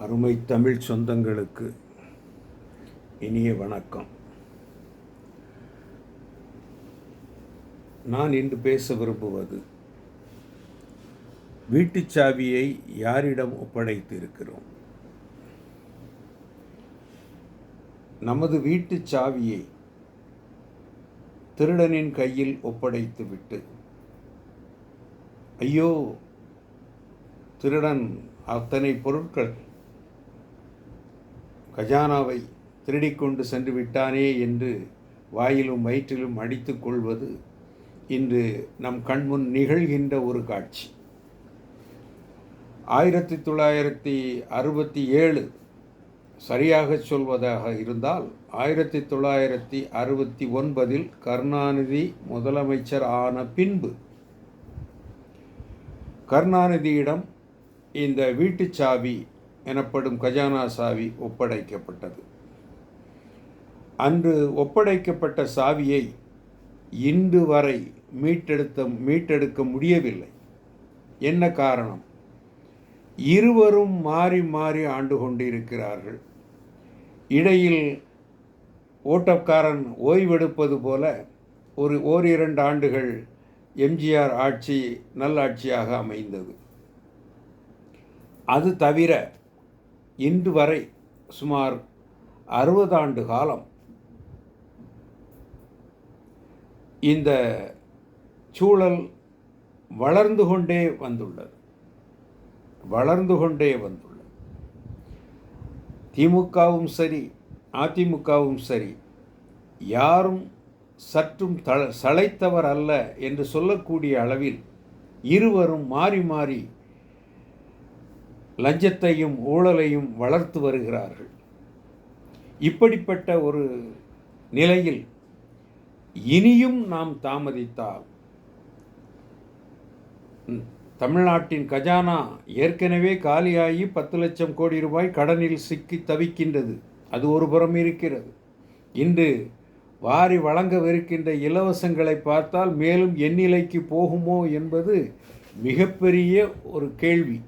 அருமை தமிழ் சொந்தங்களுக்கு இனிய வணக்கம். நான் இன்று பேச விரும்புவது வீட்டுச் சாவியை யாரிடம் ஒப்படைத்து இருக்கிறோம். நமது வீட்டுச் சாவியை திருடனின் கையில் ஒப்படைத்துவிட்டு, ஐயோ திருடன் அத்தனை பொருட்கள் கஜானாவை திருடிக்கொண்டு சென்று விட்டானே என்று வாயிலும் வயிற்றிலும் அடித்து கொள்வது இன்று நம் கண்முன் நிகழ்கின்ற ஒரு காட்சி. 1967 சரியாக சொல்வதாக இருந்தால் 1969 கருணாநிதி முதலமைச்சர் ஆன பின்பு கருணாநிதியிடம் இந்த வீட்டுச் சாவி எனப்படும் கஜானா சாவி ஒப்படைக்கப்பட்டது. அன்று ஒப்படைக்கப்பட்ட சாவியை இன்று வரை மீட்டெடுக்க முடியவில்லை. என்ன காரணம்? இருவரும் மாறி மாறி ஆண்டு கொண்டிருக்கிறார்கள். இடையில் ஓட்டக்காரன் ஓய்வெடுப்பது போல ஓரிரண்டு ஆண்டுகள் எம்ஜிஆர் ஆட்சி நல்லாட்சியாக அமைந்தது. அது தவிர இன்று வரை சுமார் 60 ஆண்டு காலம் இந்த சூழல் வளர்ந்து கொண்டே வந்துள்ளது. திமுகவும் சரி அதிமுகவும் சரி யாரும் சற்றும் சளைத்தவர் அல்ல என்று சொல்லக்கூடிய அளவில் இருவரும் மாறி மாறி லஞ்சத்தையும் ஊழலையும் வளர்த்து வருகிறார்கள். இப்படிப்பட்ட ஒரு நிலையில் இனியும் நாம் தாமதித்தால் தமிழ்நாட்டின் கஜானா ஏற்கனவே காலியாகி 10 லட்சம் கோடி ரூபாய் கடனில் சிக்கி தவிக்கின்றது. அது ஒரு புறம் இருக்கிறது. இன்று வாரி வழங்கவிருக்கின்ற இலவசங்களை பார்த்தால் மேலும் எந்நிலைக்கு போகுமோ என்பது மிகப்பெரிய ஒரு கேள்வி.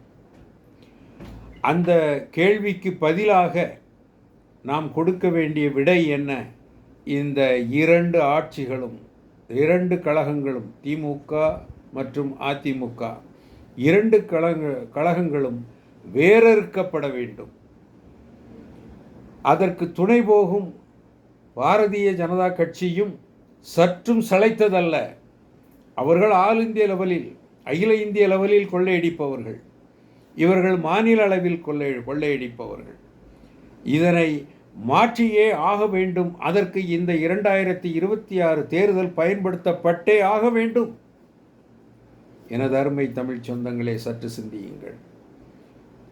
அந்த கேள்விக்கு பதிலாக நாம் கொடுக்க வேண்டிய விடை என்ன? இந்த இரண்டு ஆட்சிகளும், இரண்டு கழகங்களும், திமுக மற்றும் அதிமுக, இரண்டு கழகங்களும் வேறறுக்கப்பட வேண்டும். அதற்கு துணை போகும் பாரதிய ஜனதா கட்சியும் சற்றும் சளைத்ததல்ல. அவர்கள் ஆல் இந்திய லெவலில், அகில இந்திய லெவலில் கொள்ளையடிப்பவர்கள். இவர்கள் மாநில அளவில் கொள்ளையடிப்பவர்கள். இதனை மாற்றியே ஆக வேண்டும். அதற்கு இந்த 2026 தேர்தல் பயன்படுத்தப்பட்டே ஆக வேண்டும். எனது அருமை தமிழ் சொந்தங்களே, சற்று சிந்தியுங்கள்.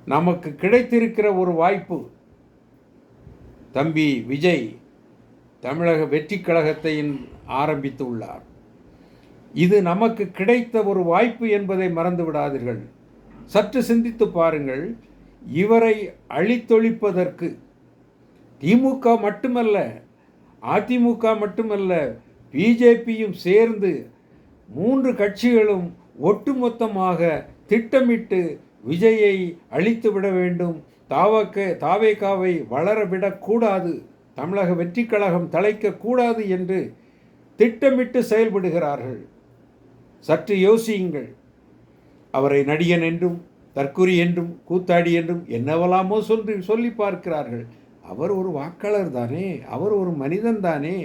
நமக்கு கிடைத்திருக்கிற ஒரு வாய்ப்பு. தம்பி விஜய் தமிழக வெற்றி கழகத்தை ஆரம்பித்து உள்ளார். இது நமக்கு கிடைத்த ஒரு வாய்ப்பு என்பதை மறந்து விடாதீர்கள். சற்று சிந்தித்து பாருங்கள். இவரை அழித்தொழிப்பதற்கு திமுக மட்டுமல்ல, அதிமுக மட்டுமல்ல, பிஜேபியும் சேர்ந்து 3 கட்சிகளும் ஒட்டுமொத்தமாக திட்டமிட்டு விஜயை அழித்துவிட வேண்டும். தாவேகாவை வளரவிடக்கூடாது, தமிழக வெற்றி கழகம் தலைக்கக்கூடாது என்று திட்டமிட்டு செயல்படுகிறார்கள். சற்று யோசியுங்கள். அவரை நடிகன் என்றும், தற்குறி என்றும், கூத்தாடி என்றும் என்னவெல்லாமோ சொல்லி பார்க்கிறார்கள். அவர் ஒரு வாக்காளர் தானே, அவர் ஒரு மனிதன் தானே,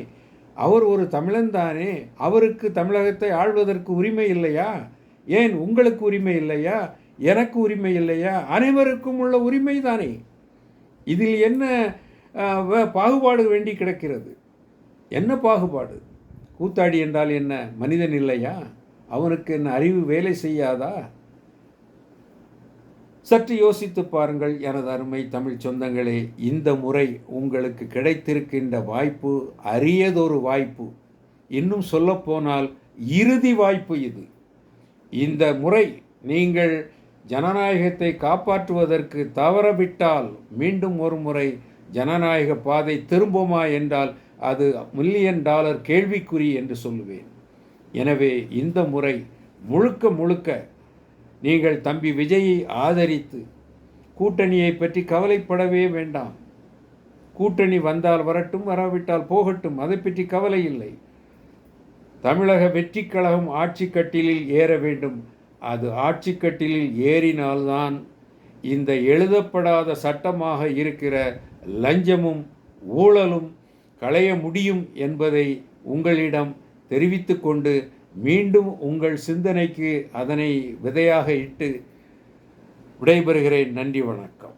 அவர் ஒரு தமிழன் தானே. அவருக்கு தமிழகத்தை ஆள்வதற்கு உரிமை இல்லையா? ஏன் உங்களுக்கு உரிமை இல்லையா? எனக்கு உரிமை இல்லையா? அனைவருக்கும் உள்ள உரிமை தானே. இதில் என்ன பாகுபாடு வேண்டி கிடக்கிறது? என்ன பாகுபாடு? கூத்தாடி என்றால் என்ன, மனிதன் இல்லையா? அவனுக்கு என்ன அறிவு வேலை செய்யாதா? சற்று யோசித்து பாருங்கள் எனது அருமை தமிழ் சொந்தங்களே. இந்த முறை உங்களுக்கு கிடைத்திருக்கின்ற வாய்ப்பு அரியதொரு வாய்ப்பு. இன்னும் சொல்லப்போனால் இறுதி வாய்ப்பு இது. இந்த முறை நீங்கள் ஜனநாயகத்தை காப்பாற்றுவதற்கு தவறவிட்டால் மீண்டும் ஒரு முறை ஜனநாயக பாதை திரும்புமா என்றால் அது $1 மில்லியன் கேள்விக்குறி என்று சொல்லுவேன். எனவே இந்த முறை முழுக்க நீங்கள் தம்பி விஜயை ஆதரித்து கூட்டணியை பற்றி கவலைப்படவே வேண்டாம். கூட்டணி வந்தால் வரட்டும், வராவிட்டால் போகட்டும், அதை பற்றி கவலை இல்லை. தமிழக வெற்றி கழகம் ஆட்சி கட்டிலில் ஏற வேண்டும். அது ஆட்சி கட்டிலில் ஏறினால்தான் இந்த எழுதப்படாத சட்டமாக இருக்கிற லஞ்சமும் ஊழலும் களைய முடியும் என்பதை உங்களிடம் தெரிவித்து கொண்டு மீண்டும் உங்கள் சிந்தனைக்கு அதனை விதையாக இட்டு விடைபெறுகிறேன். நன்றி, வணக்கம்.